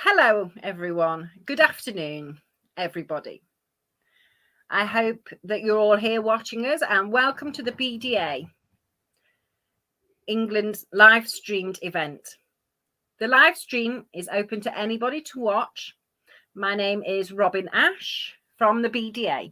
Hello, everyone. Good afternoon, everybody. I hope that you're all here watching us, and welcome to the BDA, England's live streamed event. The live stream is open to anybody to watch. My name is Robin Ash from the BDA.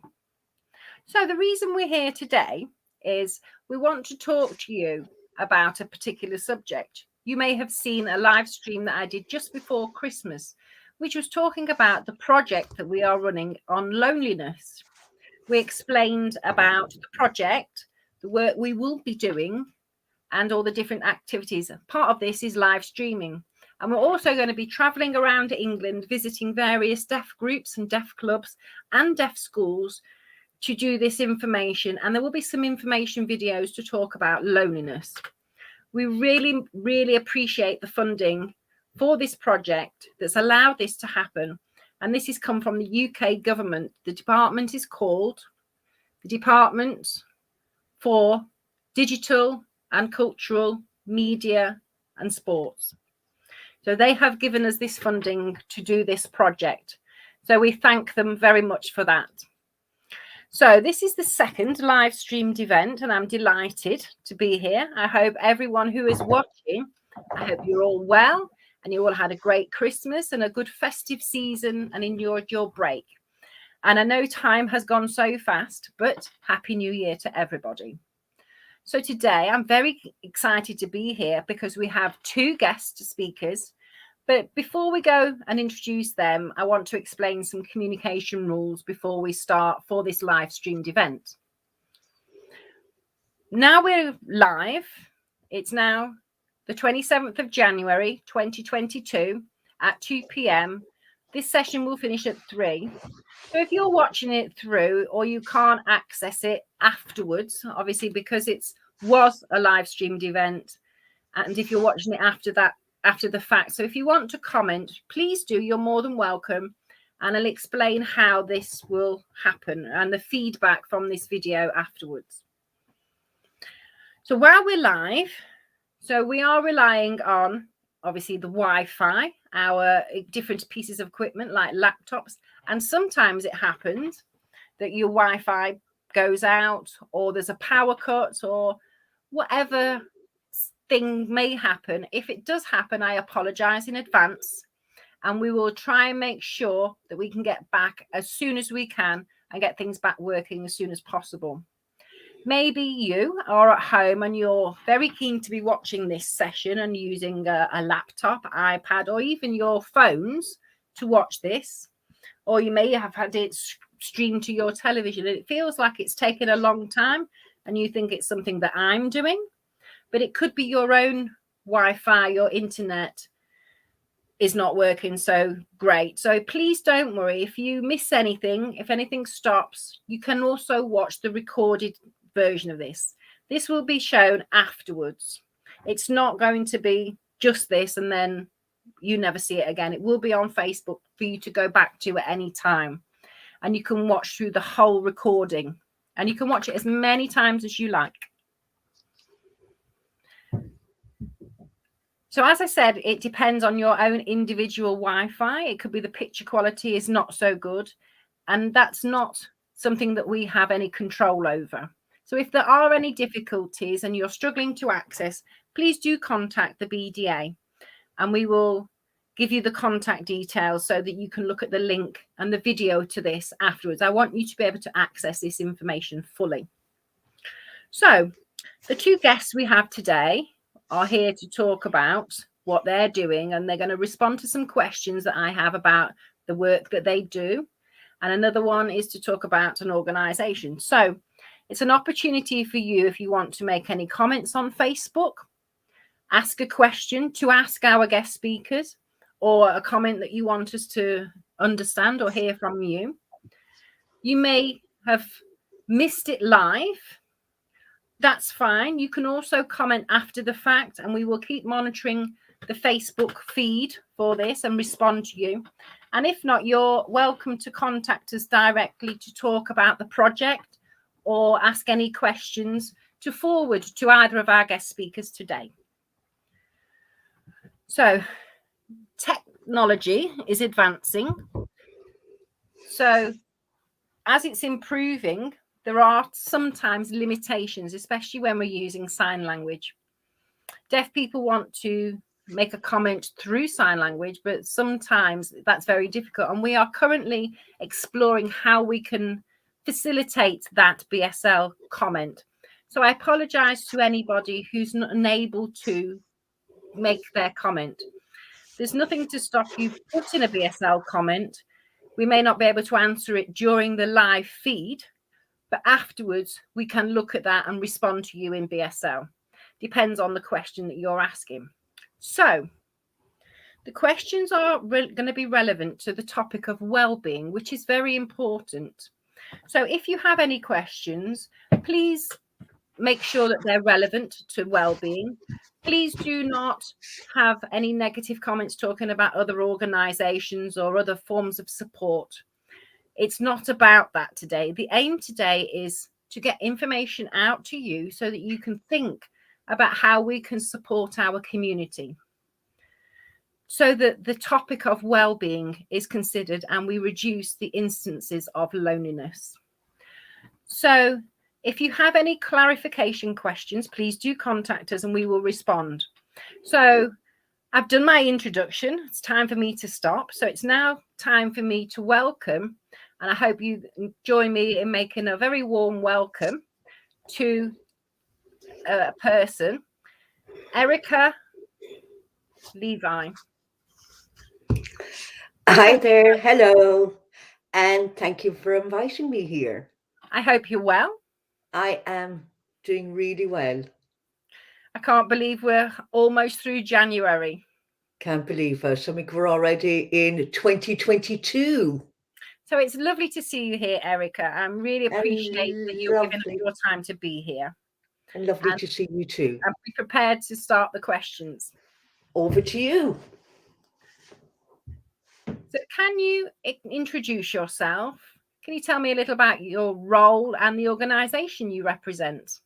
So the reason we're here today is we want to talk to you about a particular subject. You may have seen a live stream that I did just before Christmas, which was talking about the project that we are running on loneliness. We explained about the project, the work we will be doing, and all the different activities. Part of this is live streaming. And we're also going to be traveling around England, visiting various deaf groups and deaf clubs and deaf schools to do this information. And there will be some information videos to talk about loneliness. We really, really appreciate the funding for this project that's allowed this to happen. And this has come from the UK government. The department is called the Department for Digital and Cultural Media and Sports. So they have given us this funding to do this project. So we thank them very much for that. So this is the second live streamed event, and I'm delighted to be here. I hope everyone who is watching, I hope you're all well and you all had a great Christmas and a good festive season and enjoyed your break. And I know time has gone so fast, but Happy New Year to everybody. So today I'm very excited to be here because we have two guest speakers. But before we go and introduce them, I want to explain some communication rules before we start for this live streamed event. Now we're live. It's now the 27th of January, 2022 at 2 p.m. This session will finish at 3. So if you're watching it through or you can't access it afterwards, obviously because it was a live streamed event, and if you're watching it after the fact. So if you want to comment, please do. You're more than welcome. And I'll explain how this will happen and the feedback from this video afterwards. So while we're live, so we are relying on, obviously, the Wi-Fi, our different pieces of equipment like laptops. And sometimes it happens that your Wi-Fi goes out or there's a power cut or whatever thing may happen. If it does happen, I apologize in advance, and we will try and make sure that we can get back as soon as we can and get things back working as soon as possible. Maybe you are at home and you're very keen to be watching this session and using a laptop, iPad, or even your phones to watch this, or you may have had it streamed to your television and it feels like it's taken a long time and you think it's something that I'm doing. But it could be your own Wi-Fi, your internet is not working so great. So please don't worry. If you miss anything, if anything stops, you can also watch the recorded version of this. This will be shown afterwards. It's not going to be just this and then you never see it again. It will be on Facebook for you to go back to at any time. And you can watch through the whole recording. And you can watch it as many times as you like. So as I said, it depends on your own individual Wi-Fi. It could be the picture quality is not so good. And that's not something that we have any control over. So if there are any difficulties and you're struggling to access, please do contact the BDA and we will give you the contact details so that you can look at the link and the video to this afterwards. I want you to be able to access this information fully. So the two guests we have today are here to talk about what they're doing, and they're going to respond to some questions that I have about the work that they do. And another one is to talk about an organization. So it's an opportunity for you, if you want to make any comments on Facebook, ask a question to ask our guest speakers, or a comment that you want us to understand or hear from you. You may have missed it live. That's fine. You can also comment after the fact, and we will keep monitoring the Facebook feed for this and respond to you. And if not, you're welcome to contact us directly to talk about the project or ask any questions to forward to either of our guest speakers today. So technology is advancing. So as it's improving, there are sometimes limitations, especially when we're using sign language. Deaf people want to make a comment through sign language, but sometimes that's very difficult. And we are currently exploring how we can facilitate that BSL comment. So I apologize to anybody who's not unable to make their comment. There's nothing to stop you putting a BSL comment. We may not be able to answer it during the live feed, but afterwards we can look at that and respond to you in BSL. Depends on the question that you're asking. So the questions are going to be relevant to the topic of well-being, which is very important. So if you have any questions, please make sure that they're relevant to well-being. Please do not have any negative comments talking about other organizations or other forms of support. It's not about that today. The aim today is to get information out to you so that you can think about how we can support our community, so that the topic of well-being is considered and we reduce the instances of loneliness. So if you have any clarification questions, please do contact us and we will respond. So I've done my introduction. It's time for me to stop. So it's now time for me to welcome, and I hope you join me in making a very warm welcome to a person, Erika Levi. Hi there. Hello. And thank you for inviting me here. I hope you're well. I am doing really well. I can't believe we're almost through January. Can't believe it. I mean, we're already in 2022. So it's lovely to see you here, Erika. I really appreciate that you're giving us Lovely. your time to be here. And lovely And to see you too. be prepared to start the questions. Over to you. So can you introduce yourself? Can you tell me a little about your role and the organisation you represent?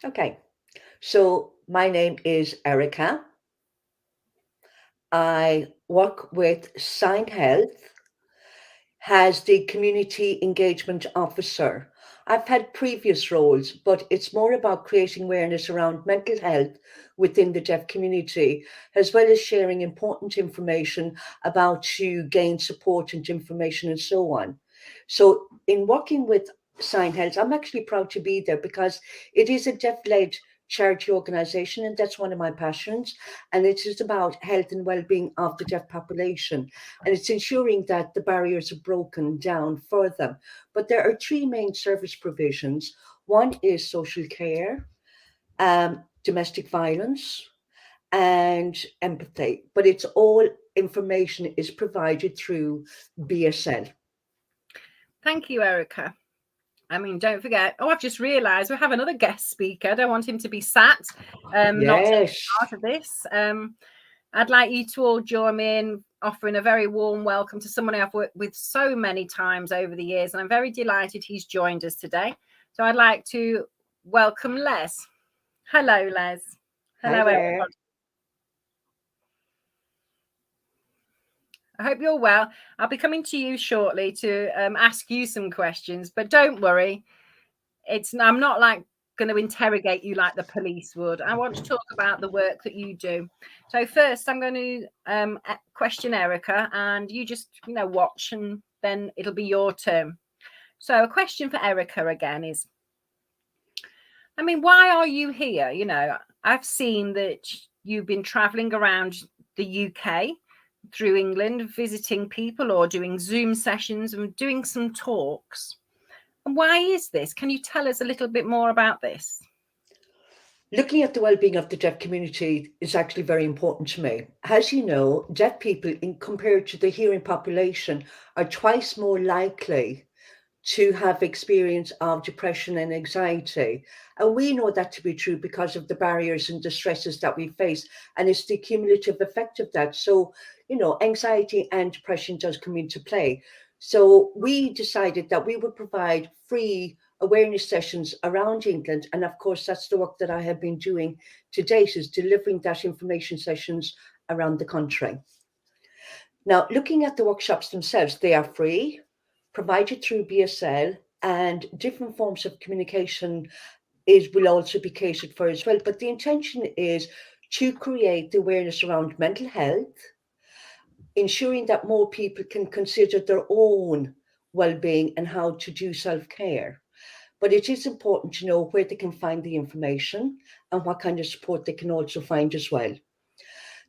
Okay. So my name is Erika. I work with SignHealth as the Community Engagement Officer. I've had previous roles, but it's more about creating awareness around mental health within the deaf community, as well as sharing important information about to gain support and information and so on. So, in working with SignHealth, I'm actually proud to be there because it is a deaf-led charity organization, and that's one of my passions. And it is about health and well-being of the deaf population, and it's ensuring that the barriers are broken down for them. But there are three main service provisions. One is social care, domestic violence, and empathy. But it's all information is provided through BSL. Thank you, Erika. I mean, don't forget. Oh, I've just realised we have another guest speaker. I don't want him to be sat, not Yes. part of this. I'd like you to all join me in offering a very warm welcome to someone I've worked with so many times over the years, and I'm very delighted he's joined us today. So I'd like to welcome Les. Hello, Les. Hello, Hi there. everyone. I hope you're well. I'll be coming to you shortly to ask you some questions, but don't worry. I'm not like going to interrogate you like the police would. I want to talk about the work that you do. So first, I'm going to question Erika, and you just watch, and then it'll be your turn. So a question for Erika again is, I mean, why are you here? I've seen that you've been traveling around the UK, through England, visiting people or doing Zoom sessions and doing some talks. And why is this? Can you tell us a little bit more about this? Looking at the well-being of the deaf community is actually very important to me. As you know, deaf people, compared to the hearing population, are twice more likely to have experience of depression and anxiety. And we know that to be true because of the barriers and the stresses that we face. And it's the cumulative effect of that. So, anxiety and depression does come into play. So we decided that we would provide free awareness sessions around England. And of course, that's the work that I have been doing to date, is delivering that information sessions around the country. Now, looking at the workshops themselves, they are free, provided through BSL, and different forms of communication will also be catered for as well. But the intention is to create the awareness around mental health, ensuring that more people can consider their own well-being and how to do self-care. But it is important to know where they can find the information and what kind of support they can also find as well.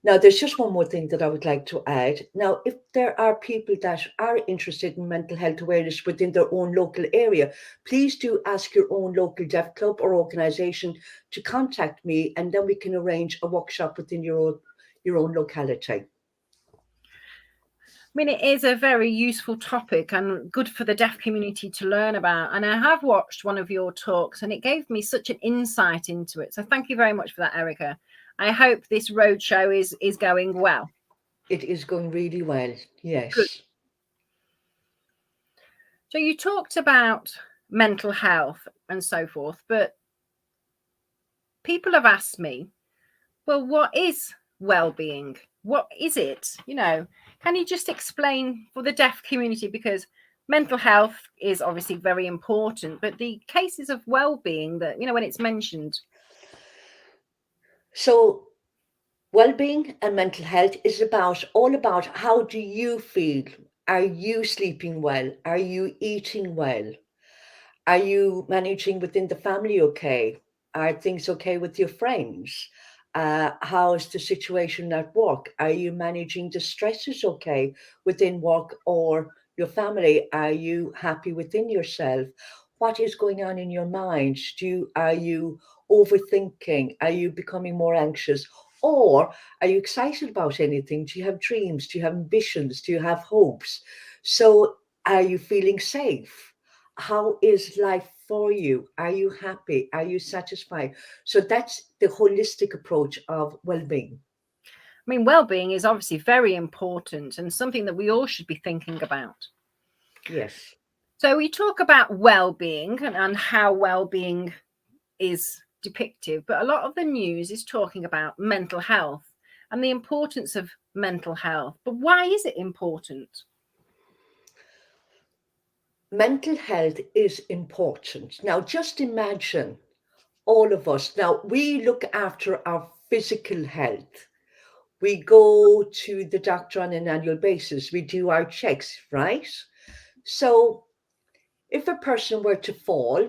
Now, there's just one more thing that I would like to add. Now, if there are people that are interested in mental health awareness within their own local area, please do ask your own local deaf club or organisation to contact me, and then we can arrange a workshop within your own locality. I mean, it is a very useful topic and good for the deaf community to learn about. And I have watched one of your talks and it gave me such an insight into it. So thank you very much for that, Erika. I hope this roadshow is going well. It is going really well, yes. Good. So you talked about mental health and so forth, but people have asked me, well, what is well-being? What is it? Can you just explain for the deaf community? Because mental health is obviously very important, but the cases of well-being that, when it's mentioned. So well-being and mental health is all about how do you feel? Are you sleeping well? Are you eating well? Are you managing within the family okay? Are things okay with your friends? How's the situation at work? Are you managing the stresses okay within work or your family? Are you happy within yourself? What is going on in your mind? Are you overthinking? Are you becoming more anxious? Or are you excited about anything? Do you have dreams? Do you have ambitions? Do you have hopes? So are you feeling safe? How is life for you? Are you happy? Are you satisfied? So that's the holistic approach of well-being. I mean, well-being is obviously very important and something that we all should be thinking about. Yes. So we talk about well-being and how well-being is depicted, but a lot of the news is talking about mental health and the importance of mental health. But why is it important? Mental health is important. Now, just imagine all of us. Now, we look after our physical health. We go to the doctor on an annual basis. We do our checks, right? So if a person were to fall,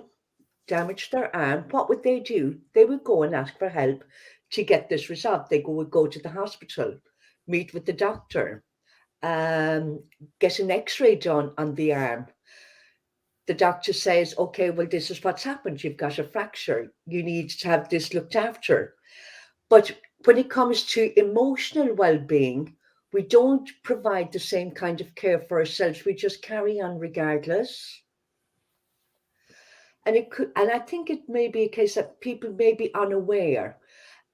damage their arm, what would they do? They would go and ask for help to get this resolved. Would go to the hospital, meet with the doctor, get an x-ray done on the arm. The doctor says, okay, well, this is what's happened. You've got a fracture. You need to have this looked after. But when it comes to emotional well-being, we don't provide the same kind of care for ourselves. We just carry on regardless. And I think it may be a case that people may be unaware,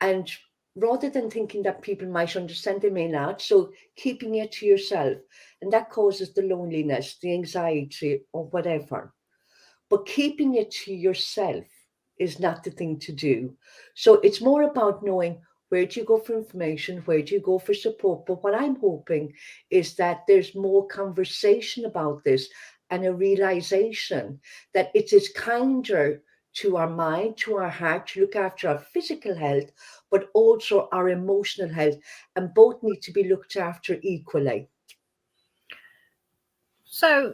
and rather than thinking that people might understand, they may not. So keeping it to yourself, and that causes the loneliness, the anxiety, or whatever. But keeping it to yourself is not the thing to do. So it's more about knowing where do you go for information, where do you go for support. But what I'm hoping is that there's more conversation about this and a realization that it is kinder to our mind, to our heart, to look after our physical health, but also our emotional health. And both need to be looked after equally. So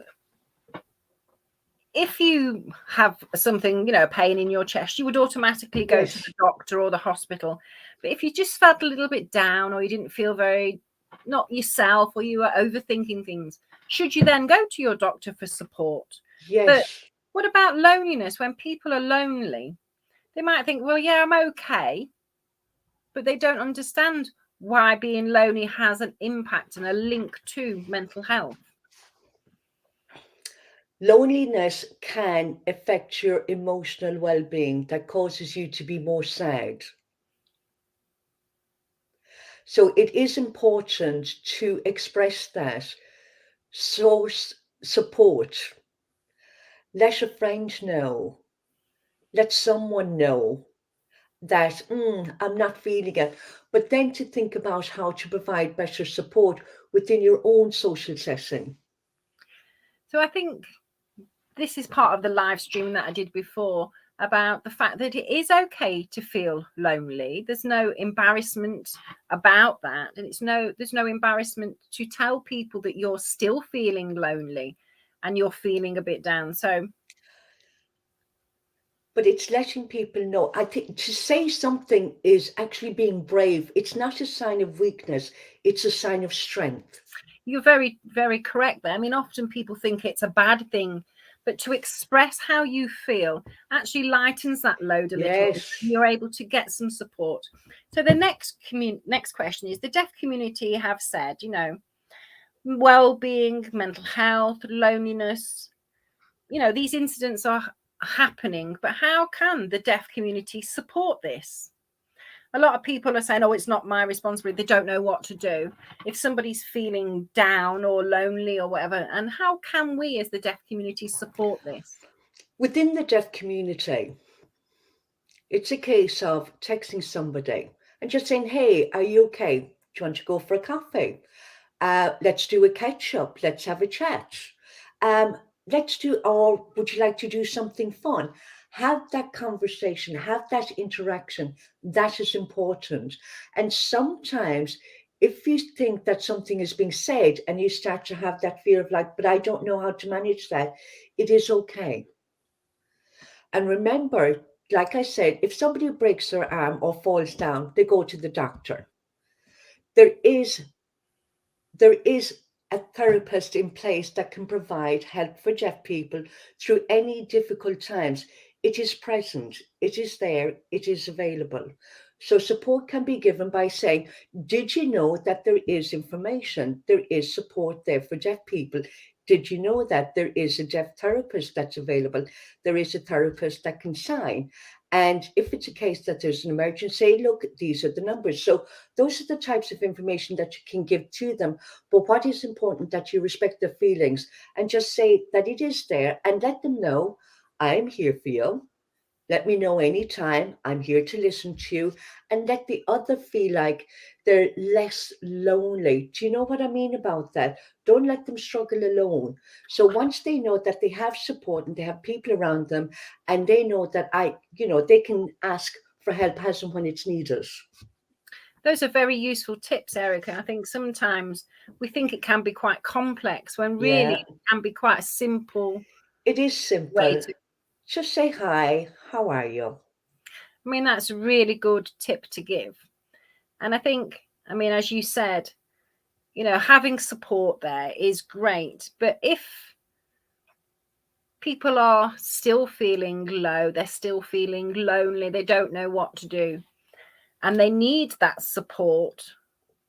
if you have something, pain in your chest, you would automatically go to the doctor or the hospital. But if you just felt a little bit down or you didn't feel very not yourself or you were overthinking things, should you then go to your doctor for support? Yes. But what about loneliness? When people are lonely, they might think, well, yeah, I'm okay. But they don't understand why being lonely has an impact and a link to mental health. Loneliness can affect your emotional well-being. That causes you to be more sad. So it is important to express that. Source support. Let a friend know. Let someone know that I'm not feeling it. but then to think about how to provide better support within your own social setting. So I think this is part of the live stream that I did before about the fact that it is okay to feel lonely. There's no embarrassment about that. And there's no embarrassment to tell people that you're still feeling lonely and you're feeling a bit down. So but it's letting people know. I think to say something is actually being brave. It's not a sign of weakness, it's a sign of strength. you're very, very correct there. I mean, often people think it's a bad thing, but to express how you feel actually lightens that load a little. Yes. You're able to get some support. So the next question is, the deaf community have said, well-being, mental health, loneliness, these incidents are happening, but how can the deaf community support this? A lot of people are saying, oh, it's not my responsibility. They don't know what to do if somebody's feeling down or lonely or whatever. And how can we as the deaf community support this? Within the deaf community, it's a case of texting somebody and just saying, hey, are you okay? Do you want to go for a coffee? Let's do a catch up. Let's have a chat. Or would you like to do something fun? Have that conversation, have that interaction. That is important. And sometimes, if you think that something is being said and you start to have that fear of like, but I don't know how to manage that, it is okay. And remember, like I said, if somebody breaks their arm or falls down, they go to the doctor. There is a therapist in place that can provide help for deaf people through any difficult times. It is present, it is there, it is available. So support can be given by saying, did you know that there is information? There is support there for deaf people. Did you know that there is a deaf therapist that's available? There is a therapist that can sign. And if it's a case that there's an emergency, look, these are the numbers. So those are the types of information that you can give to them. But what is important that you respect their feelings and just say that it is there and let them know, I'm here for you. Let me know anytime. I'm here to listen to you, and let the other feel like they're less lonely. Do you know what I mean about that? Don't let them struggle alone. So once they know that they have support and they have people around them, and they know that they can ask for help as and when it's needed. Those are very useful tips, Erika. I think sometimes we think it can be quite complex when really Yeah, it can be quite a simple it is way simple. to. Just say hi. How are you? I mean, that's a really good tip to give. And I think, as you said, having support there is great. But if people are still feeling low, they're still feeling lonely, they don't know what to do, and they need that support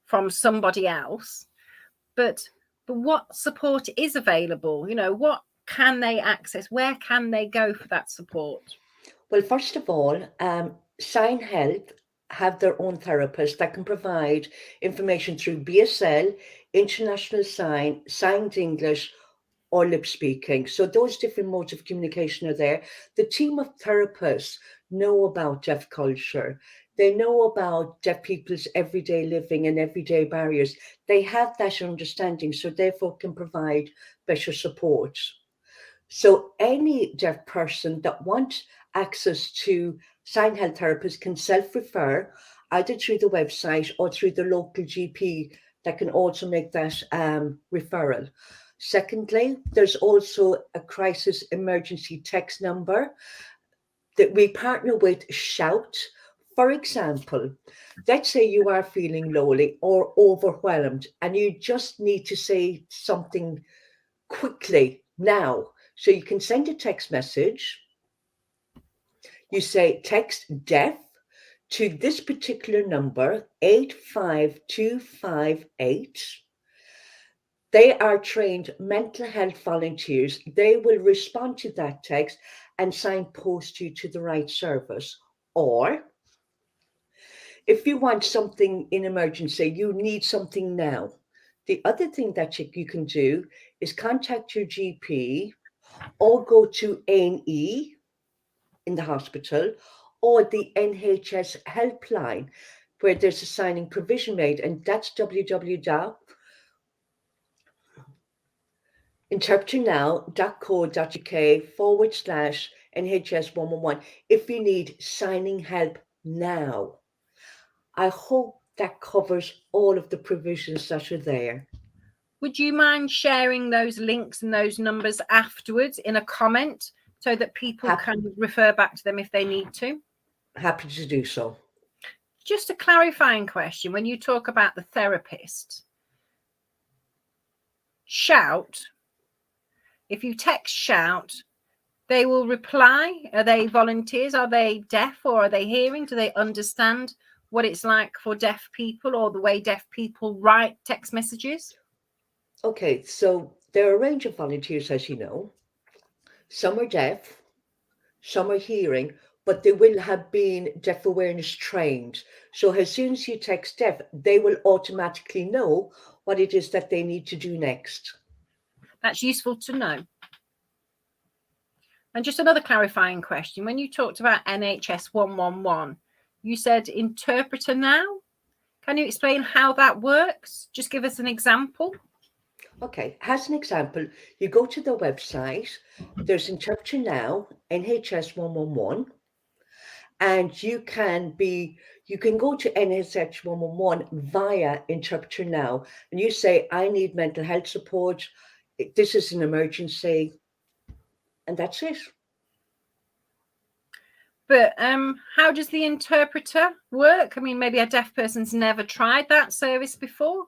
from somebody else. But what support is available? What can they access? Where can they go for that support? Well, first of all, SignHealth have their own therapist that can provide information through BSL, International Sign, Signed English, or lip speaking. So those different modes of communication are there. The team of therapists know about deaf culture. They know about deaf people's everyday living and everyday barriers. They have that understanding, so therefore can provide better support. So any deaf person that wants access to sign health therapists can self-refer either through the website or through the local GP that can also make that referral. Secondly, there's also a crisis emergency text number that we partner with Shout. For example, let's say you are feeling lonely or overwhelmed and you just need to say something quickly now. So you can send a text message. You say text deaf to this particular number, 85258. They are trained mental health volunteers. They will respond to that text and signpost you to the right service. Or if you want something in emergency, you need something now. The other thing that you can do is contact your GP or go to A&E in the hospital or the NHS helpline. where there's a signing provision made, and that's www.interpretingnow.co.uk/NHS111 if you need signing help now. I hope that covers all of the provisions that are there. Would you mind sharing those links and those numbers afterwards in a comment so that people can refer back to them if they need to? Happy to do so. Just a clarifying question. When you talk about the therapist, shout, if you text shout, they will reply. Are they volunteers? Are they deaf or are they hearing? Do they understand what it's like for deaf people or the way deaf people write text messages? Okay, so there are a range of volunteers, as you know. Some are deaf, some are hearing, but they will have been deaf awareness trained. So as soon as you text deaf, they will automatically know what it is that they need to do next. That's useful to know. And just another clarifying question. When you talked about NHS 111, you said interpreter now. Can you explain how that works? Just give us an example. Okay, as an example, you go to the website, there's Interpreter Now, NHS 111, and you can go to NHS 111 via Interpreter Now, and you say, I need mental health support, this is an emergency, and that's it. But how does the interpreter work? I mean, maybe a deaf person's never tried that service before.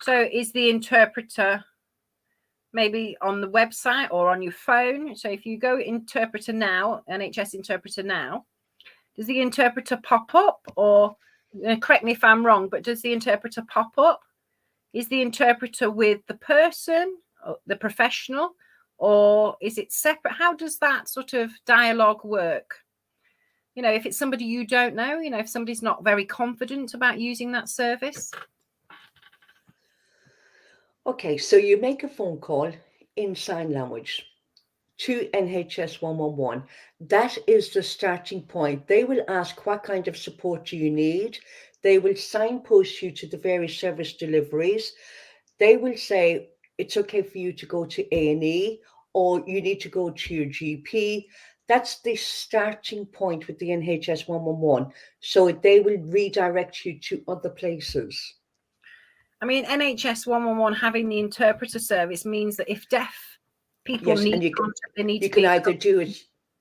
So is the interpreter maybe on the website or on your phone? So if you go Interpreter Now, NHS Interpreter Now, does the interpreter pop up? Or correct me if I'm wrong, but does the interpreter pop up? Is the interpreter with the person, the professional, or is it separate? How does that sort of dialogue work? You know, if it's somebody you don't know, you know, if somebody's not very confident about using that service. Okay, so you make a phone call in sign language to NHS 111. That is the starting point. They will ask what kind of support do you need. They will signpost you to the various service deliveries. They will say it's okay for you to go to A&E or you need to go to your GP. That's the starting point with the NHS 111. So they will redirect you to other places. I mean, NHS 111 having the interpreter service means that if deaf people need contact, they need to be.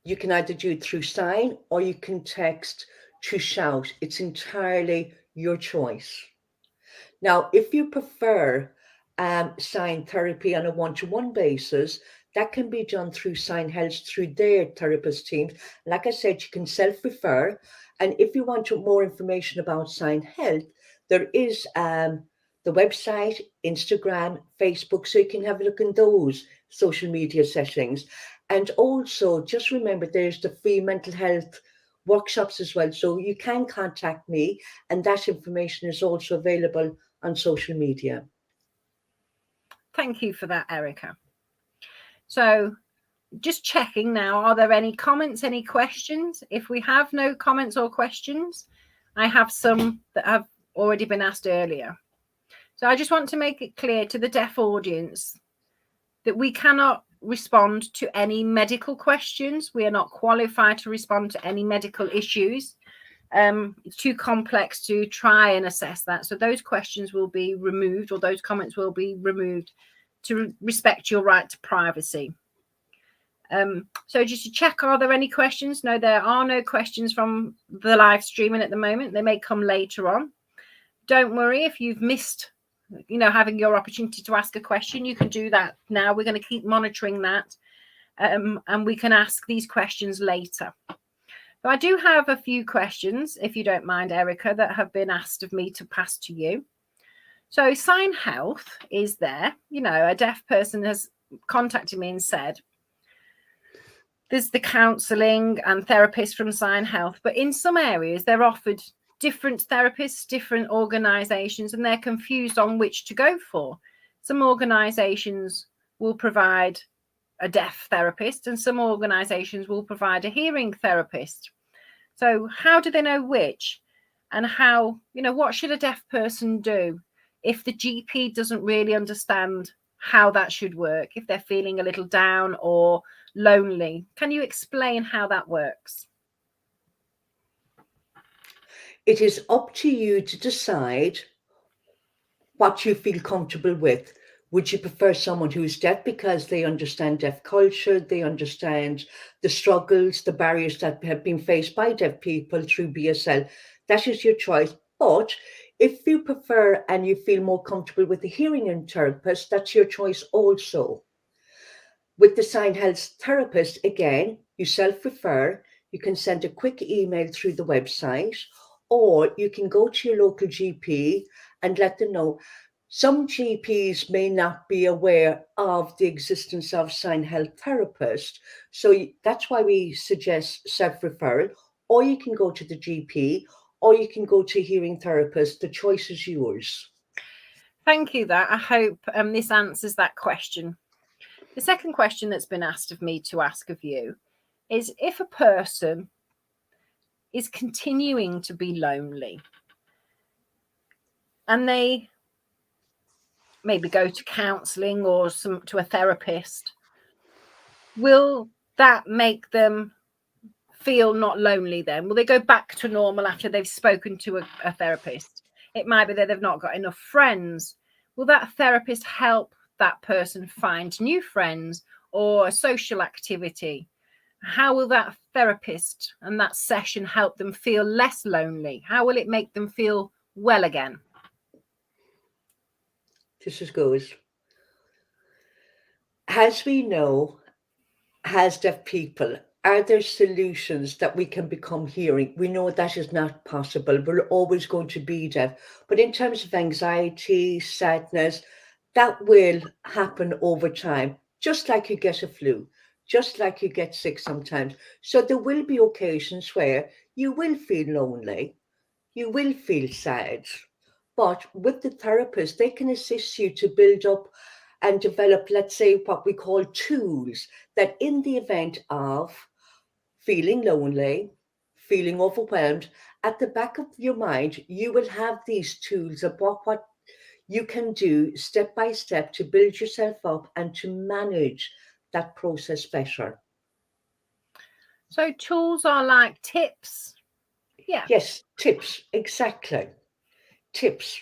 You can either do it through sign or you can text to shout. It's entirely your choice. Now, if you prefer sign therapy on a one-to-one basis, that can be done through SignHealth, through their therapist teams. Like I said, you can self-refer. And if you want more information about SignHealth, there is the website, Instagram, Facebook, so you can have a look in those social media settings. And also, just remember, there's the free mental health workshops as well. So you can contact me, and that information is also available on social media. Thank you for that, Erika. So just checking now, are there any comments, any questions? If we have no comments or questions, I have some that have already been asked earlier. So I just want to make it clear to the deaf audience that we cannot respond to any medical questions. We are not qualified to respond to any medical issues. It's too complex to try and assess that. So those questions will be removed, or those comments will be removed to respect your right to privacy. So just to check, are there any questions? No, there are no questions from the live streaming at the moment. They may come later on. Don't worry if you've missed, you know, having your opportunity to ask a question. You can do that now. We're going to keep monitoring that, and we can ask these questions later. So I do have a few questions, if you don't mind, Erika, that have been asked of me to pass to you. So SignHealth is there. You know, a deaf person has contacted me and said, there's the counselling and therapists from SignHealth, but in some areas they're offered different therapists, different organisations, and they're confused on which to go for. Some organisations will provide a deaf therapist and some organisations will provide a hearing therapist. So how do they know which? and how, what should a deaf person do if the GP doesn't really understand how that should work, if they're feeling a little down or lonely. Can you explain how that works? It is up to you to decide what you feel comfortable with. Would you prefer someone who's deaf because they understand deaf culture, they understand the struggles, the barriers that have been faced by deaf people through BSL? That is your choice. But if you prefer and you feel more comfortable with the hearing therapist, that's your choice also. With the SignHealth therapist, again, you self-refer, you can send a quick email through the website, or you can go to your local GP and let them know. Some GPs may not be aware of the existence of SignHealth therapist, so that's why we suggest self-referral, or you can go to the GP, or you can go to a hearing therapist. The choice is yours. Thank you. I hope this answers that question. The second question that's been asked of me to ask of you is, if a person is continuing to be lonely and they maybe go to counselling or to a therapist, will that make them feel not lonely then? Will they go back to normal after they've spoken to a therapist? It might be that they've not got enough friends. Will that therapist help that person find new friends or a social activity? How will that therapist and that session help them feel less lonely? How will it make them feel well again? This is goes. As we know, as deaf people, are there solutions that we can become hearing? We know that is not possible. We're always going to be deaf. But in terms of anxiety, sadness, that will happen over time, just like you get a flu, just like you get sick sometimes. So there will be occasions where you will feel lonely, you will feel sad. But with the therapist, they can assist you to build up and develop, let's say, what we call tools that in the event of feeling lonely, feeling overwhelmed, at the back of your mind, you will have these tools about what you can do step by step to build yourself up and to manage that process better. So tools are like tips. Yeah. Yes, tips, exactly. Tips.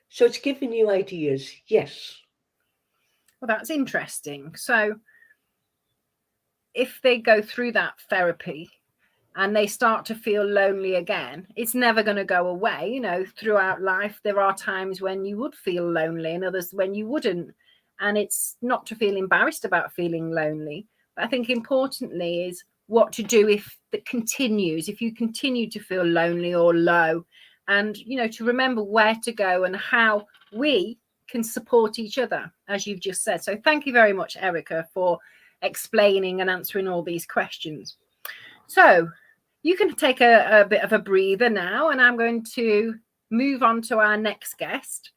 So it's giving you ideas, yes. Well, that's interesting. So if they go through that therapy and they start to feel lonely again, it's never going to go away. Throughout life, there are times when you would feel lonely and others when you wouldn't. And it's not to feel embarrassed about feeling lonely. But I think importantly is what to do if it continues, if you continue to feel lonely or low, and, to remember where to go and how we can support each other, as you've just said. So thank you very much, Erika, for explaining and answering all these questions. So you can take a bit of a breather now, and I'm going to move on to our next guest,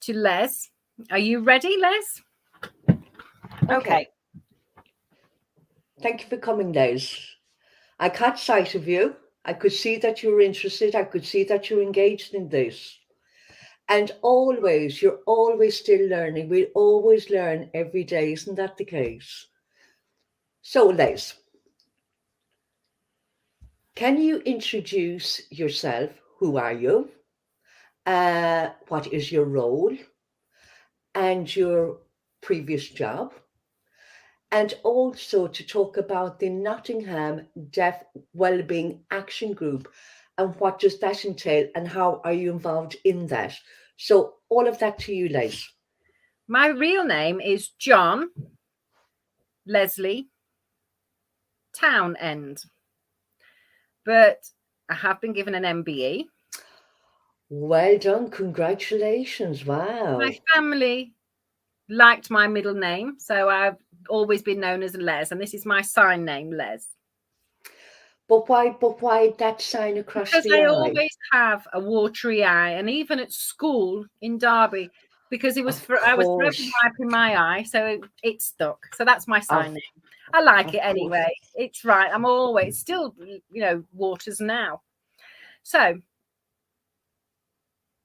to Les. Are you ready, Les? Okay. Thank you for coming, Les. I caught sight of you. I could see that you were interested. I could see that you're engaged in this. And always, you're always still learning. We always learn every day. Isn't that the case? So, Les, can you introduce yourself? Who are you? What is your role and your previous job? And also to talk about the Nottingham Deaf Wellbeing Action Group and what does that entail and how are you involved in that? So all of that to you, Les. My real name is John Leslie Townend, but I have been given an M.B.E. Well done. Congratulations. Wow. My family liked my middle name, so I've always been known as Les, and this is my sign name, Les. But why that sign across Because the I eye? always have a watery eye, and even at school in Derby, because I was forever wiping my eye, so it stuck. So that's my sign name. I like it anyway. It's right. I'm always still, waters now. So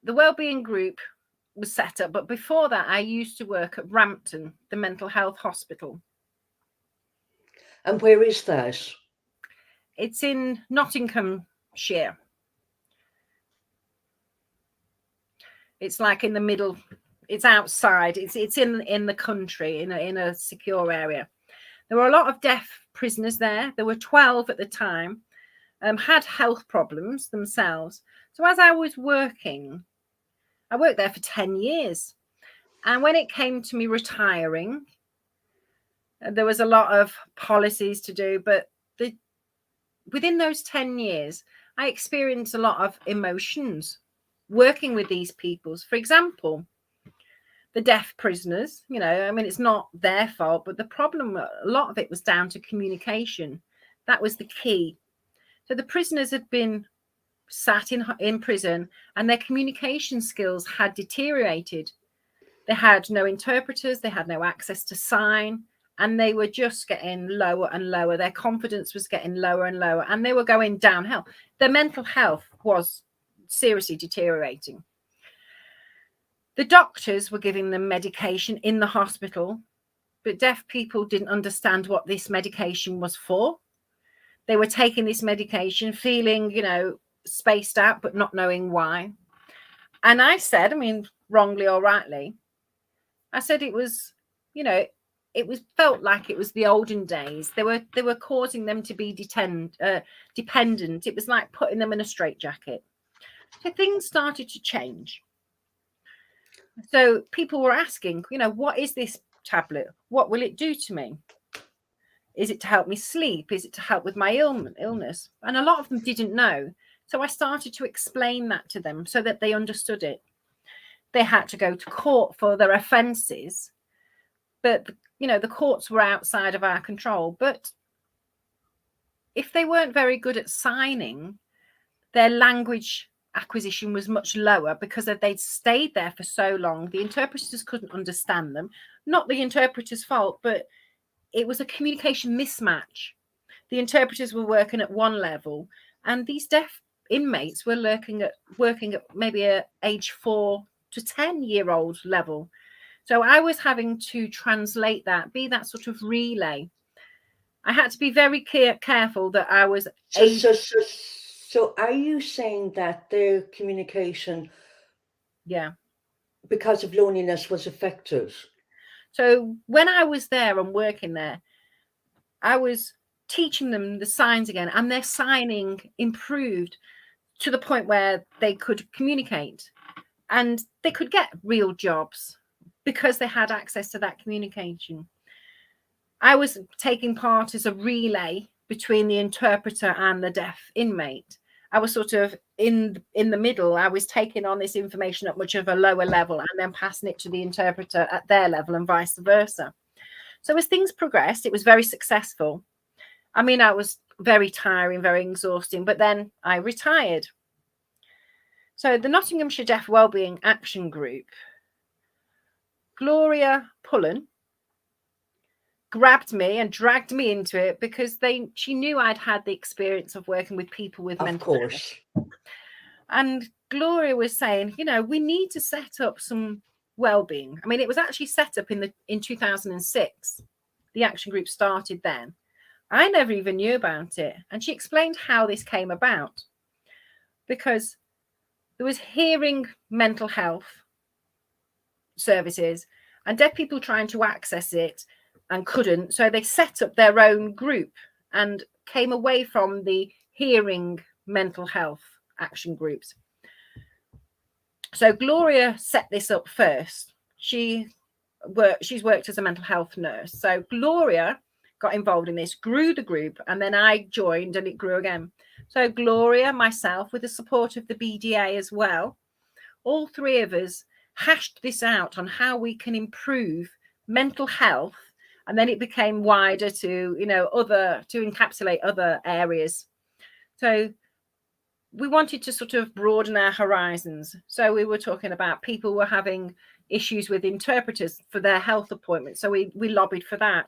the Wellbeing group was set up, but before that I used to work at Rampton, the mental health hospital. And where is that? It's in Nottinghamshire. It's like in the middle. It's outside. It's in the country, in a secure area. There were a lot of deaf prisoners there. There were 12 at the time, had health problems themselves. So as I was working, I worked there for 10 years. And when it came to me retiring, there was a lot of policies to do, but within those 10 years, I experienced a lot of emotions working with these peoples. For example, the deaf prisoners, I mean, it's not their fault, but the problem, a lot of it was down to communication. That was the key. So the prisoners had been sat in prison and their communication skills had deteriorated. They had no interpreters, they had no access to sign, and they were just getting lower and lower. Their confidence was getting lower and lower, and they were going downhill. Their mental health was seriously deteriorating. The doctors were giving them medication in the hospital, but deaf people didn't understand what this medication was for. They were taking this medication, feeling, spaced out, but not knowing why. And I said, I mean, wrongly or rightly, I said it was, felt like it was the olden days. They were causing them to be dependent. It was like putting them in a straitjacket. So things started to change. So people were asking, what is this tablet? What will it do to me? Is it to help me sleep? Is it to help with my illness? And a lot of them didn't know. So I started to explain that to them so that they understood it. They had to go to court for their offences, but the courts were outside of our control. But if they weren't very good at signing, their language acquisition was much lower because they'd stayed there for so long. The interpreters couldn't understand them. Not the interpreter's fault, but it was a communication mismatch. The interpreters were working at one level, and these deaf inmates were working at maybe a age 4 to 10-year-old level. So I was having to translate that, be that sort of relay. I had to be very careful that I was So are you saying that their communication, yeah, because of loneliness, was affected? So when I was there and working there, I was teaching them the signs again, and their signing improved to the point where they could communicate and they could get real jobs because they had access to that communication. I was taking part as a relay between the interpreter and the deaf inmate. I was sort of in the middle. I was taking on this information at much of a lower level and then passing it to the interpreter at their level and vice versa. So as things progressed, it was very successful. I mean, I was very tiring, very exhausting, but then I retired. So the Nottinghamshire Deaf Wellbeing Action Group, Gloria Pullen, grabbed me and dragged me into it because she knew I'd had the experience of working with people with mental health. And Gloria was saying, we need to set up some wellbeing. I mean, it was actually set up in 2006. The action group started then. I never even knew about it. And she explained how this came about, because there was hearing mental health services and deaf people trying to access it and couldn't. So they set up their own group and came away from the hearing mental health action groups. So Gloria set this up first. She's worked as a mental health nurse. So Gloria got involved in this, grew the group, and then I joined and it grew again. So Gloria, myself, with the support of the BDA as well, all three of us hashed this out on how we can improve mental health. And then it became wider to, to encapsulate other areas. So we wanted to sort of broaden our horizons. So we were talking about people were having issues with interpreters for their health appointments. So we lobbied for that.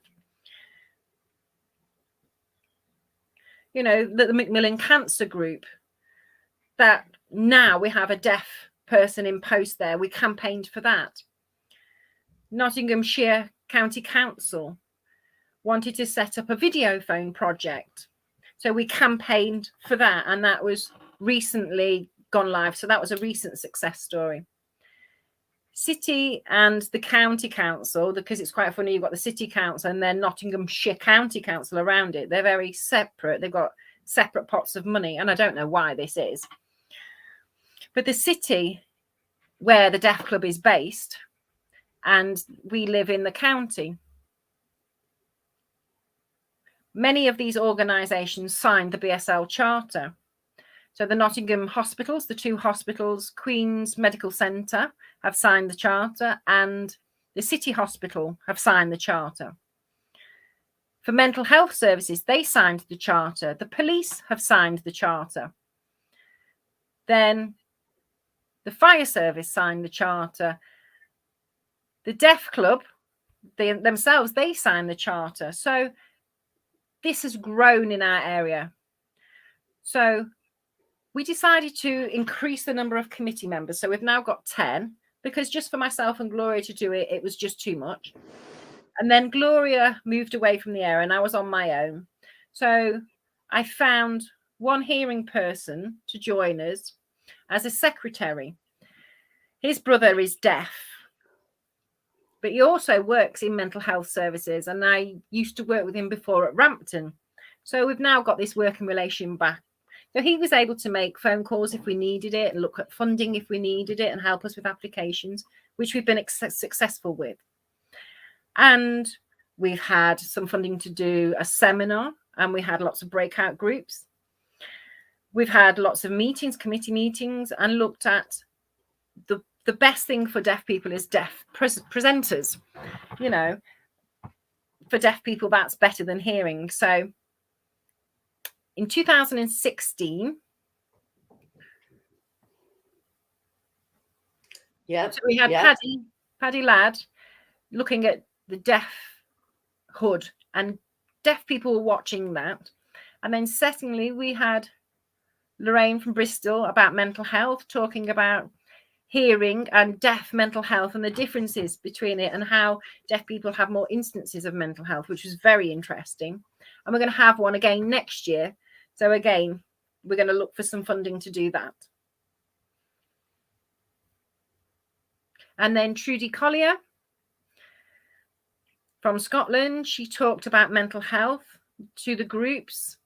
The Macmillan Cancer Group, that now we have a deaf person in post there, we campaigned for that. Nottinghamshire County Council wanted to set up a video phone project. So we campaigned for that, and that was recently gone live. So that was a recent success story. City and the county council, because it's quite funny, you've got the city council and then Nottinghamshire County Council around it. They're very separate. They've got separate pots of money, and I don't know why this is. But the city where the Deaf Club is based, and we live in the county, many of these organisations signed the BSL Charter. So the Nottingham hospitals, the two hospitals, Queen's Medical Centre have signed the Charter, and the City Hospital have signed the Charter. For mental health services, they signed the Charter. The police have signed the Charter. Then the fire service signed the Charter. The Deaf Club, themselves, they signed the Charter. So this has grown in our area. So we decided to increase the number of committee members. So we've now got 10, because just for myself and Gloria to do it, it was just too much. And then Gloria moved away from the area and I was on my own. So I found one hearing person to join us as a secretary. His brother is deaf, but he also works in mental health services. And I used to work with him before at Rampton. So we've now got this working relation back. So he was able to make phone calls if we needed it, and look at funding if we needed it, and help us with applications, which we've been successful with. And we've had some funding to do a seminar, and we had lots of breakout groups. We've had lots of meetings, committee meetings, and looked at the best thing for deaf people is deaf presenters. You know, for deaf people, that's better than hearing. So in 2016, so we had Paddy Ladd looking at the deaf hood, and deaf people were watching that. And then secondly, we had Lorraine from Bristol about mental health, talking about hearing and deaf mental health and the differences between it, and how deaf people have more instances of mental health, which was very interesting. And we're going to have one again next year. So again, we're going to look for some funding to do that. And then Trudy Collier from Scotland, she talked about mental health to the groups.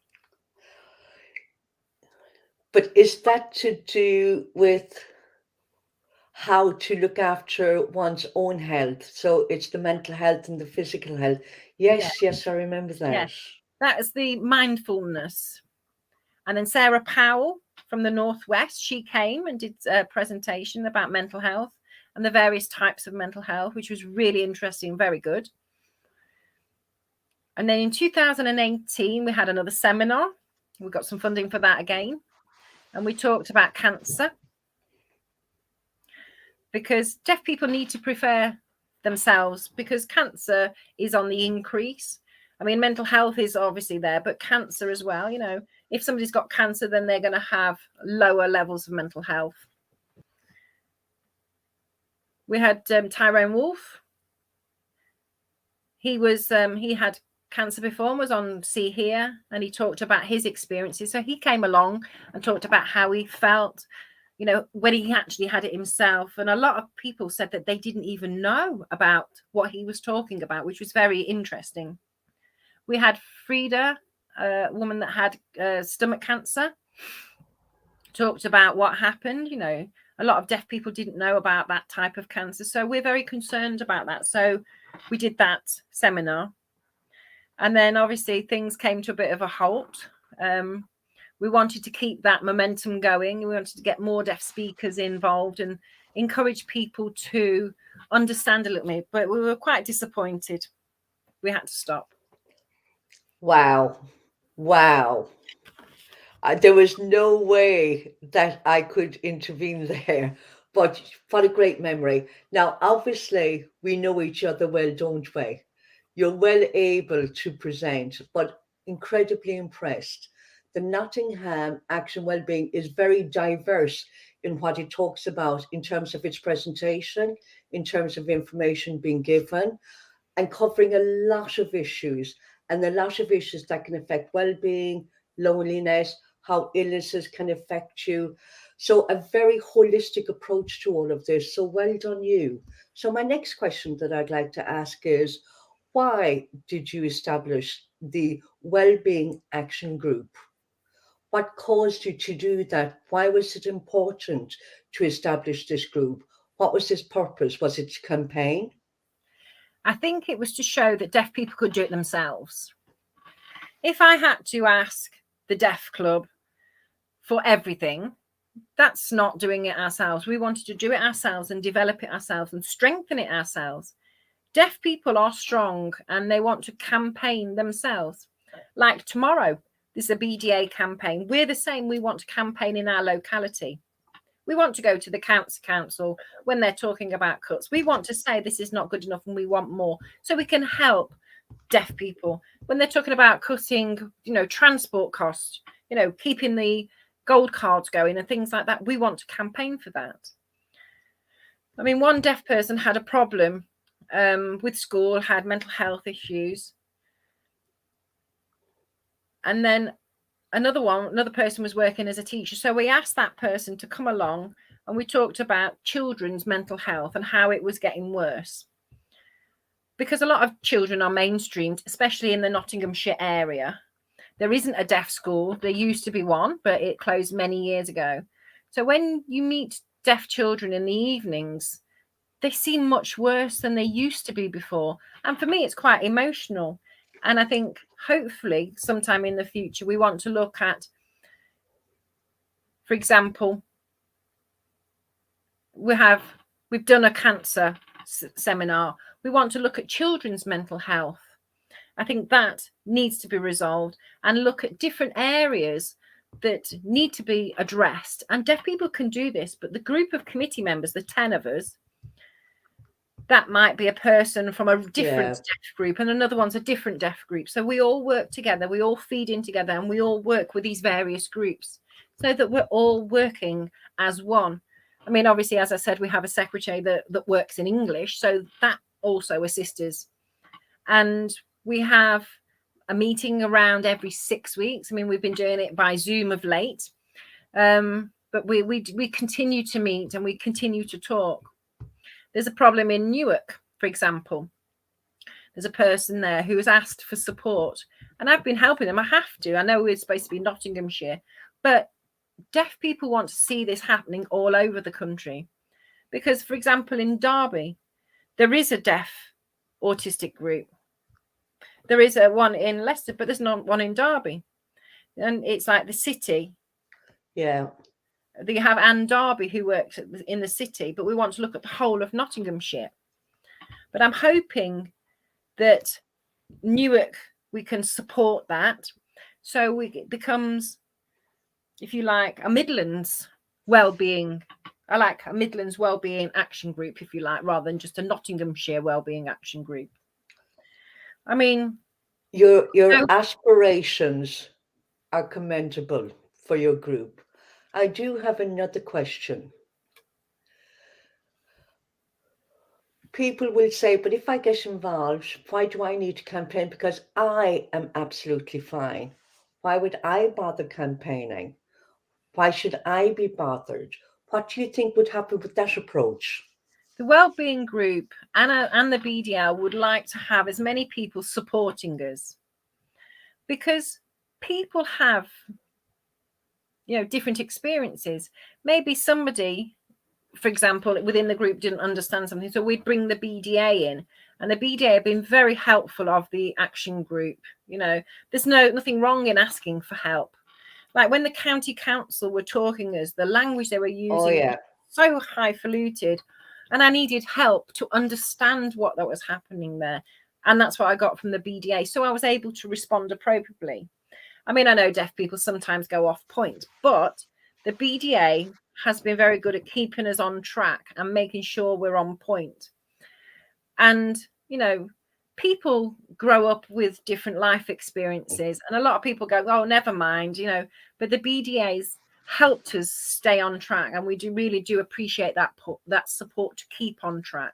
But is that to do with how to look after one's own health? So it's the mental health and the physical health. Yes, I remember that. Yes, that is the mindfulness. And then Sarah Powell from the Northwest, she came and did a presentation about mental health and the various types of mental health, which was really interesting, very good. And then in 2018, we had another seminar. We got some funding for that again. And we talked about cancer, because deaf people need to prepare themselves, because cancer is on the increase. I mean, mental health is obviously there, but cancer as well. You know, if somebody's got cancer, then they're going to have lower levels of mental health. We had Tyrone Wolfe. He had cancer before and was on See Here, and he talked about his experiences. So he came along and talked about how he felt, you know, when he actually had it himself. And a lot of people said that they didn't even know about what he was talking about, which was very interesting. We had Frida, a woman that had stomach cancer, talked about what happened. You know, a lot of deaf people didn't know about that type of cancer. So we're very concerned about that. So we did that seminar. And then obviously things came to a bit of a halt. We wanted to keep that momentum going. We wanted to get more deaf speakers involved and encourage people to understand a little bit. But we were quite disappointed. We had to stop. Wow. There was no way that I could intervene there, but what a great memory. Now, obviously, we know each other well, don't we? You're well able to present, but incredibly impressed. The Nottingham Action Wellbeing is very diverse in what it talks about in terms of its presentation, in terms of information being given, and covering a lot of issues, and a lot of issues that can affect well-being, loneliness, how illnesses can affect you. So a very holistic approach to all of this. So well done you. So my next question that I'd like to ask is, why did you establish the Wellbeing Action Group? What caused you to do that? Why was it important to establish this group? What was its purpose? Was it a campaign? I think it was to show that deaf people could do it themselves. If I had to ask the Deaf Club for everything, that's not doing it ourselves. We wanted to do it ourselves and develop it ourselves and strengthen it ourselves. Deaf people are strong and they want to campaign themselves. Like tomorrow, there's a BDA campaign. We're the same. We want to campaign in our locality. We want to go to the council when they're talking about cuts. We want to say this is not good enough and we want more, so we can help deaf people when they're talking about cutting, transport costs, keeping the gold cards going and things like that. We want to campaign for that. I mean, one deaf person had a problem with school, had mental health issues. And then another person was working as a teacher. So we asked that person to come along and we talked about children's mental health and how it was getting worse. Because a lot of children are mainstreamed, especially in the Nottinghamshire area. There isn't a deaf school. There used to be one, but it closed many years ago. So when you meet deaf children in the evenings, they seem much worse than they used to be before. And for me, it's quite emotional. And I think hopefully sometime in the future, we want to look at, for example, we've done a cancer seminar. We want to look at children's mental health. I think that needs to be resolved and look at different areas that need to be addressed. And deaf people can do this, but the group of committee members, the 10 of us, that might be a person from a different deaf group and another one's a different deaf group. So we all work together, we all feed in together, and we all work with these various groups so that we're all working as one. I mean, obviously, as I said, we have a secretary that works in English, so that also assists us. And we have a meeting around every 6 weeks. I mean, we've been doing it by Zoom of late, but we continue to meet and we continue to talk. There's a problem in Newark, for example. There's a person there who has asked for support, and I've been helping them. I have to. I know it's supposed to be Nottinghamshire, but deaf people want to see this happening all over the country. Because, for example, in Derby, there is a deaf autistic group. There is a one in Leicester, but there's not one in Derby. And it's like the city. Yeah. You have Anne Darby who works in the city, but we want to look at the whole of Nottinghamshire. But I'm hoping that Newark, we can support that. So it becomes, if you like, a Midlands Wellbeing. I like a Midlands Wellbeing Action Group, if you like, rather than just a Nottinghamshire Wellbeing Action Group. I mean, your aspirations are commendable for your group. I do have another question. People will say, but if I get involved, why do I need to campaign? Because I am absolutely fine. Why would I bother campaigning? Why should I be bothered? What do you think would happen with that approach? The Wellbeing Group and the BDA would like to have as many people supporting us, because people have, different experiences. Maybe somebody, for example, within the group didn't understand something, so we'd bring the BDA in, and the BDA have been very helpful of the action group. There's nothing wrong in asking for help. Like when the county council were talking us, the language they were using was so highfalutin, and I needed help to understand what that was happening there. And that's what I got from the BDA. So I was able to respond appropriately. I mean, I know deaf people sometimes go off point, but the BDA has been very good at keeping us on track and making sure we're on point. And, people grow up with different life experiences, and a lot of people go, oh, never mind, but the BDAs helped us stay on track, and we really do appreciate that support to keep on track.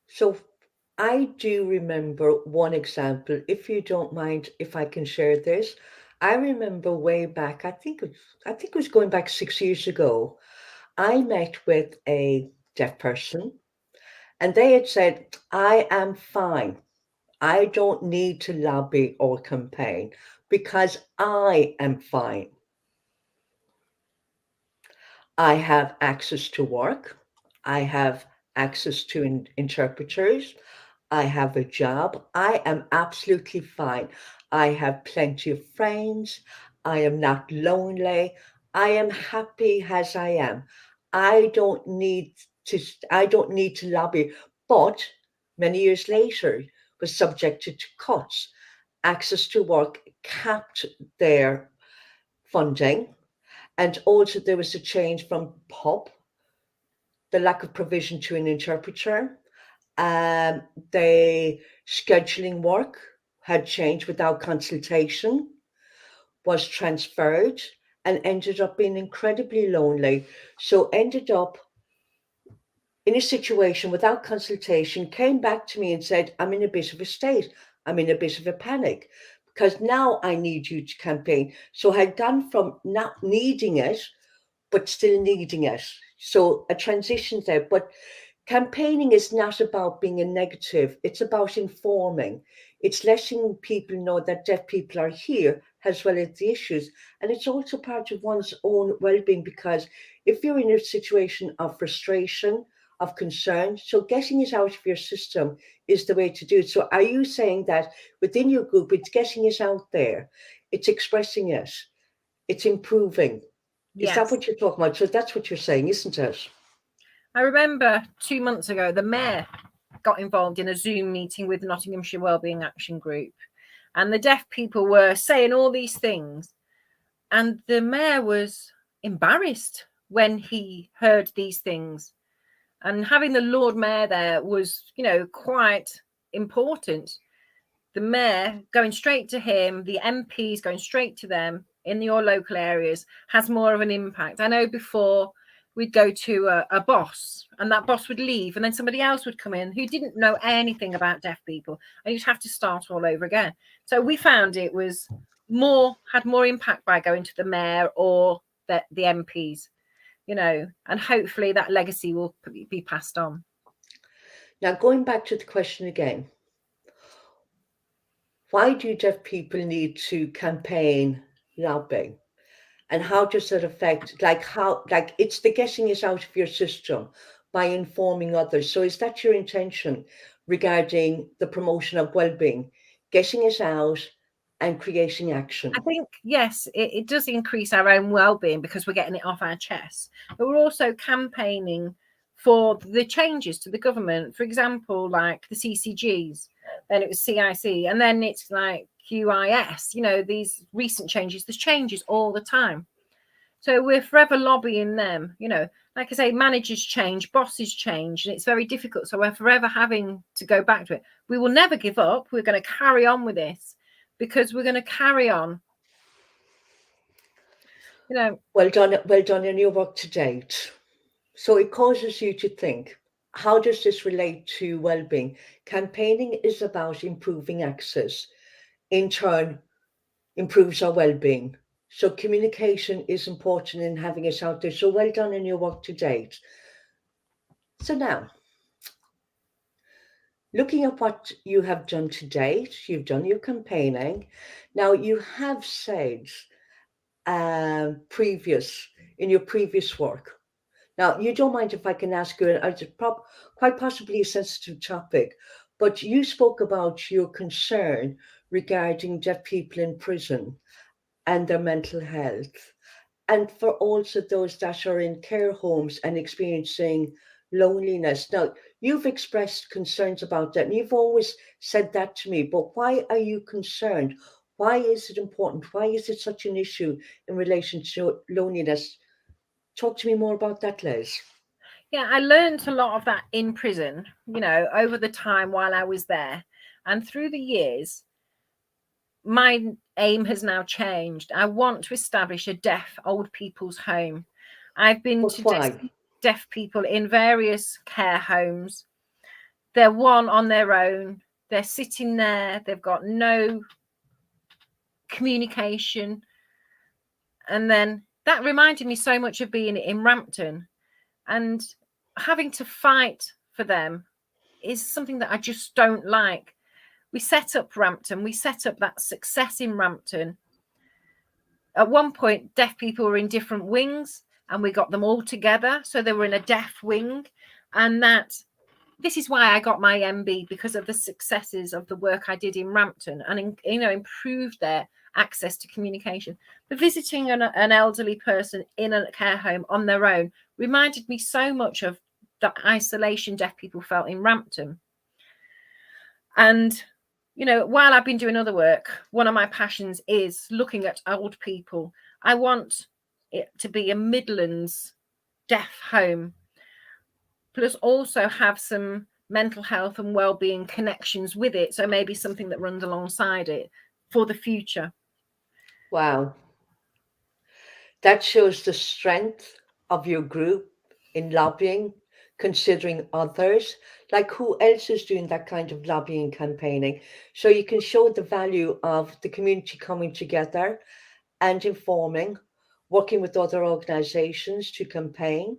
So I do remember one example, if you don't mind if I can share this. I remember way back, I think it was going back 6 years ago. I met with a deaf person and they had said, I am fine. I don't need to lobby or campaign because I am fine. I have access to work. I have access to interpreters. I have a job. I am absolutely fine. I have plenty of friends. I am not lonely. I am happy as I am. I don't need to I don't need to lobby. But many years later was subjected to cuts. Access to work capped their funding, and also there was a change from pub, the lack of provision to an interpreter. Um, the scheduling work had changed without consultation, was transferred, and ended up being incredibly lonely. So ended up in a situation without consultation, came back to me and said, I'm in a bit of a state. I'm in a bit of a panic because now I need you to campaign. So I had gone from not needing it, but still needing it. So a transition there. But campaigning is not about being a negative, it's about informing. It's letting people know that deaf people are here as well as the issues. And it's also part of one's own well-being, because if you're in a situation of frustration, of concern, so getting it out of your system is the way to do it. So are you saying that within your group, it's getting it out there, it's expressing it, it's improving? Is that Yes. what you're talking about? So that's what you're saying, isn't it? I remember 2 months ago, the mayor got involved in a Zoom meeting with the Nottinghamshire Wellbeing Action Group, and the deaf people were saying all these things, and the mayor was embarrassed when he heard these things. And having the Lord Mayor there was, quite important. The mayor going straight to him, the MPs going straight to them in your local areas has more of an impact. I know before we'd go to a boss and that boss would leave and then somebody else would come in who didn't know anything about deaf people, and you'd have to start all over again. So we found it was had more impact by going to the mayor or the MPs, and hopefully that legacy will be passed on. Now, going back to the question again, why do deaf people need to campaign, lobbying? And how does that affect, like it's the getting it out of your system by informing others. So is that your intention regarding the promotion of well-being, getting it out and creating action? I think, yes, it does increase our own well-being because we're getting it off our chest, but we're also campaigning for the changes to the government. For example, like the CCGs, then it was CIC, and then it's like QIS, these recent changes. There's changes all the time. So we're forever lobbying them, like I say, managers change, bosses change, and it's very difficult. So we're forever having to go back to it. We will never give up. We're going to carry on with this because we're going to carry on. Well done in your work to date. So it causes you to think, how does this relate to well-being? Campaigning is about improving access. In turn, improves our well-being. So communication is important in having it out there. So well done in your work to date. So now, looking at what you have done to date, you've done your campaigning. Now you have said in your previous work. Now you don't mind if I can ask you, quite possibly a sensitive topic, but you spoke about your concern regarding deaf people in prison and their mental health, and for also those that are in care homes and experiencing loneliness. Now, you've expressed concerns about that, and you've always said that to me, but why are you concerned? Why is it important? Why is it such an issue in relation to loneliness? Talk to me more about that, Liz. Yeah, I learned a lot of that in prison, over the time while I was there. And through the years, my aim has now changed. I want to establish a deaf old people's home. I've been But to why? deaf people in various care homes. They're one on their own. They're sitting there. They've got no communication. And then that reminded me so much of being in Rampton, and having to fight for them is something that I just don't like. We set up Rampton. We set up that success in Rampton. At one point, deaf people were in different wings, and we got them all together. So they were in a deaf wing. And this is why I got my M.B.E, because of the successes of the work I did in Rampton, and improved their access to communication. But visiting an elderly person in a care home on their own reminded me so much of the isolation deaf people felt in Rampton. And while I've been doing other work, one of my passions is looking at old people. I want it to be a Midlands deaf home, plus also have some mental health and well-being connections with it. So maybe something that runs alongside it for the future. Wow. That shows the strength of your group in lobbying, considering others. Like, who else is doing that kind of lobbying campaigning? So you can show the value of the community coming together and informing, working with other organizations to campaign.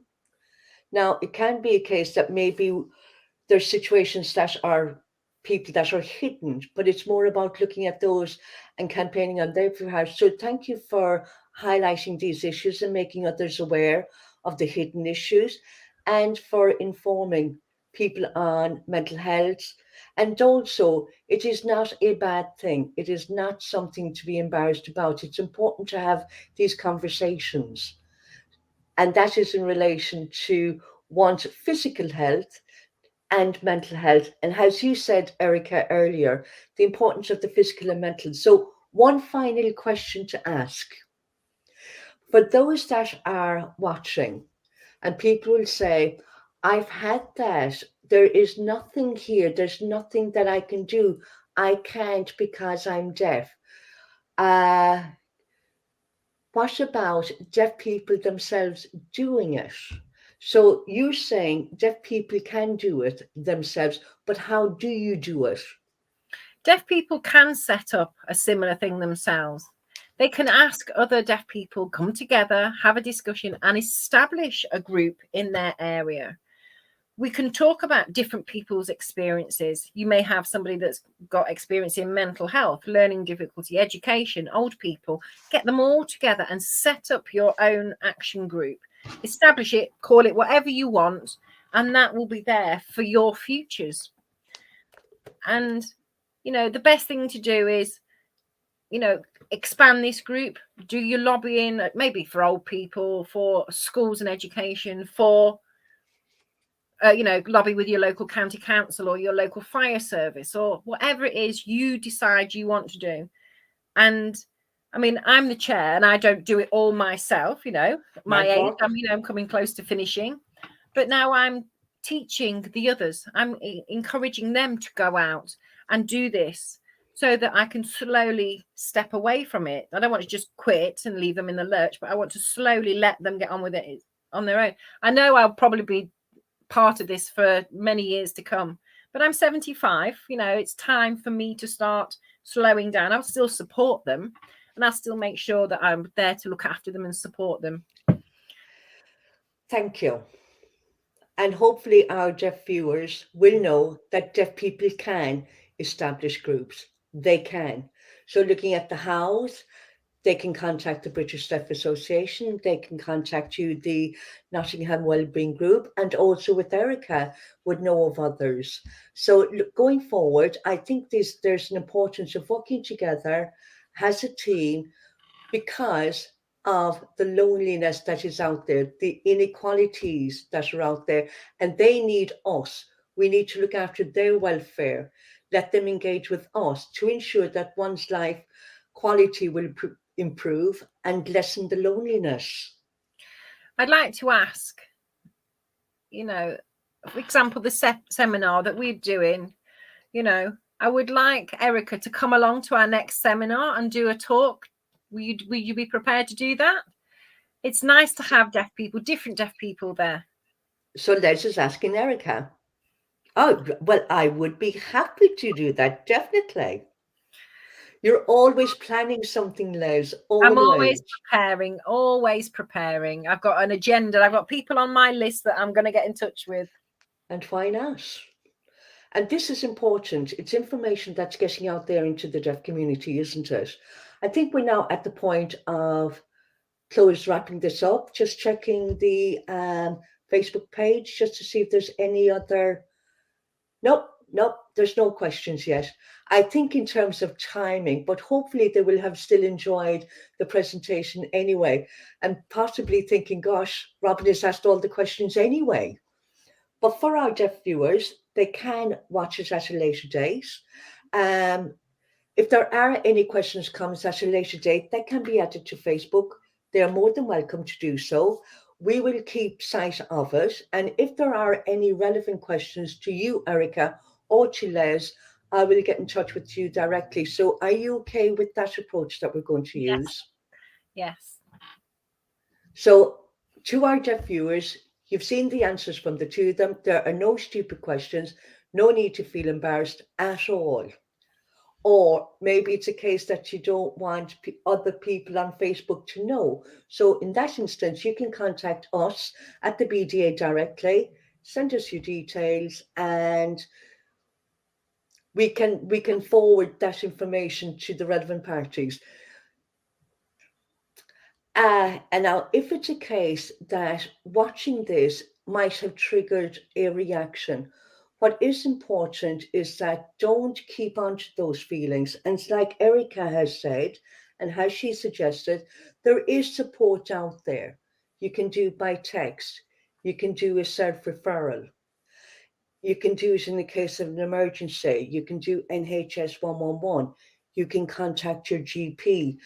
Now, it can be a case that maybe there's situations that are people that are hidden, but it's more about looking at those and campaigning on their behalf. So thank you for highlighting these issues and making others aware of the hidden issues, and for informing people on mental health. And also, it is not a bad thing. It is not something to be embarrassed about. It's important to have these conversations. And that is in relation to one's physical health and mental health. And as you said, Erika, earlier, the importance of the physical and mental. So, one final question to ask for those that are watching, and people will say, I've had that. There is nothing here. There's nothing that I can do. I can't because I'm deaf. Uh, what about deaf people themselves doing it? So you're saying deaf people can do it themselves, but how do you do it? Deaf people can set up a similar thing themselves. They can ask other deaf people, come together, have a discussion, and establish a group in their area. We can talk about different people's experiences. You may have somebody that's got experience in mental health, learning difficulty, education, old people. Get them all together and set up your own action group. Establish it, call it whatever you want, and that will be there for your futures. And, the best thing to do is, expand this group, do your lobbying, maybe for old people, for schools and education, for lobby with your local county council or your local fire service, or whatever it is you decide you want to do. And I mean, I'm the chair and I don't do it all myself, my age, I'm coming close to finishing, but now I'm teaching the others. I'm encouraging them to go out and do this so that I can slowly step away from it. I don't want to just quit and leave them in the lurch, but I want to slowly let them get on with it on their own. I know I'll probably be part of this for many years to come, but I'm 75. It's time for me to start slowing down. I'll still support them, and I'll still make sure that I'm there to look after them and support them. Thank you. And hopefully our deaf viewers will know that deaf people can establish groups. They can. So looking at the hows, they can contact the British Deaf Association, they can contact you, the Nottingham Wellbeing Group, and also with Erika would know of others. So going forward, I think there's an importance of working together as a team because of the loneliness that is out there, the inequalities that are out there, and they need us. We need to look after their welfare, let them engage with us to ensure that one's life quality will improve and lessen the loneliness. I'd like to ask, for example, the seminar that we're doing, I would like Erika to come along to our next seminar and do a talk. Will you be prepared to do that? It's nice to have deaf people, different deaf people there. So Les is asking Erika. Oh, well, I would be happy to do that, definitely. You're always planning something, Les, I'm always. always preparing. I've got an agenda. I've got people on my list that I'm going to get in touch with. And why not? And this is important. It's information that's getting out there into the deaf community, isn't it? I think we're now at the point of close wrapping this up, just checking the Facebook page just to see if there's any other. Nope, there's no questions yet. I think in terms of timing, but hopefully they will have still enjoyed the presentation anyway, and possibly thinking, gosh, Robin has asked all the questions anyway. But for our deaf viewers, they can watch it at a later date. If there are any questions, comments at a later date, they can be added to Facebook. They are more than welcome to do so. We will keep sight of it. And if there are any relevant questions to you, Erika, or to Les, I will get in touch with you directly. So are you okay with that approach that we're going to use? Yes. So to our deaf viewers, you've seen the answers from the two of them. There are no stupid questions, no need to feel embarrassed at all. Or maybe it's a case that you don't want other people on Facebook to know. So in that instance, you can contact us at the BDA directly, send us your details, and we can forward that information to the relevant parties. And now, if it's a case that watching this might have triggered a reaction, what is important is that don't keep on to those feelings. And it's like Erika has said, and how she suggested, there is support out there. You can do by text, you can do a self-referral, you can do it in the case of an emergency, you can do NHS 111, you can contact your GP.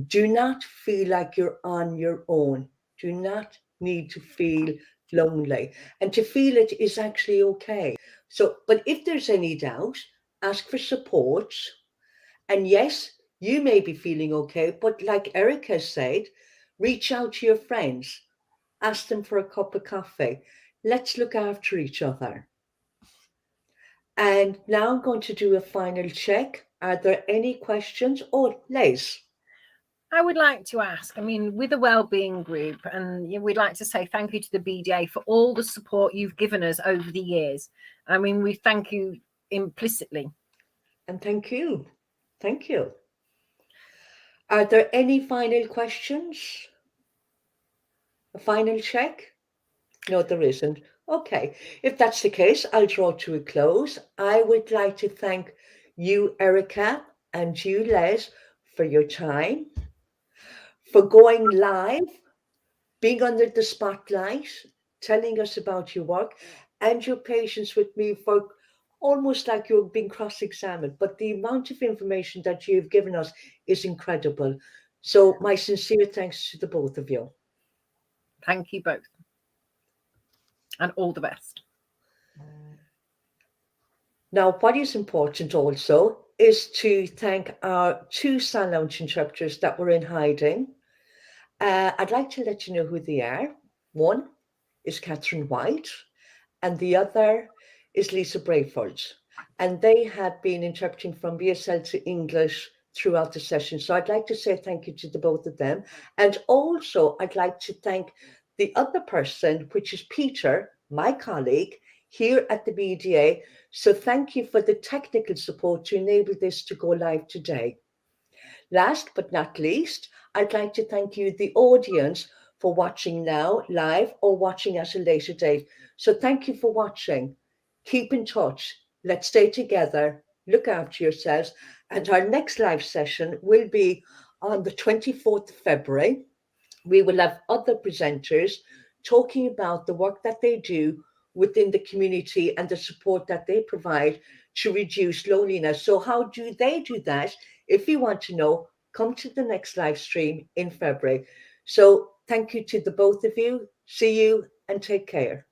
Do not feel like you're on your own. Do not need to feel lonely. And to feel it is actually okay. So, but if there's any doubt, ask for support. And yes, you may be feeling okay, but like Erika said, reach out to your friends, ask them for a cup of coffee. Let's look after each other. And now I'm going to do a final check. Are there any questions? Oh, Les. I would like to ask, I mean, with the Wellbeing group, and we'd like to say thank you to the BDA for all the support you've given us over the years. I mean, we thank you implicitly. And thank you. Thank you. Are there any final questions? A final check? No, there isn't. Okay. If that's the case, I'll draw to a close. I would like to thank you, Erika, and you, Les, for your time, for going live, being under the spotlight, telling us about your work, and your patience with me for almost like you're being cross-examined. But the amount of information that you've given us is incredible. So my sincere thanks to the both of you. Thank you both. And all the best. Now, what is important also is to thank our two Sound Lounge interpreters that were in hiding. I'd like to let you know who they are. One is Catherine White, and the other is Lisa Brayford. And they have been interpreting from BSL to English throughout the session. So I'd like to say thank you to the both of them. And also, I'd like to thank the other person, which is Peter, my colleague, here at the BDA. So thank you for the technical support to enable this to go live today. Last but not least, I'd like to thank you, the audience, for watching now live or watching at a later date. So thank you for watching. Keep in touch. Let's stay together. Look after yourselves. And our next live session will be on the 24th of February. We will have other presenters talking about the work that they do within the community and the support that they provide to reduce loneliness. So how do they do that? If you want to know, come to the next live stream in February. So thank you to the both of you. See you and take care.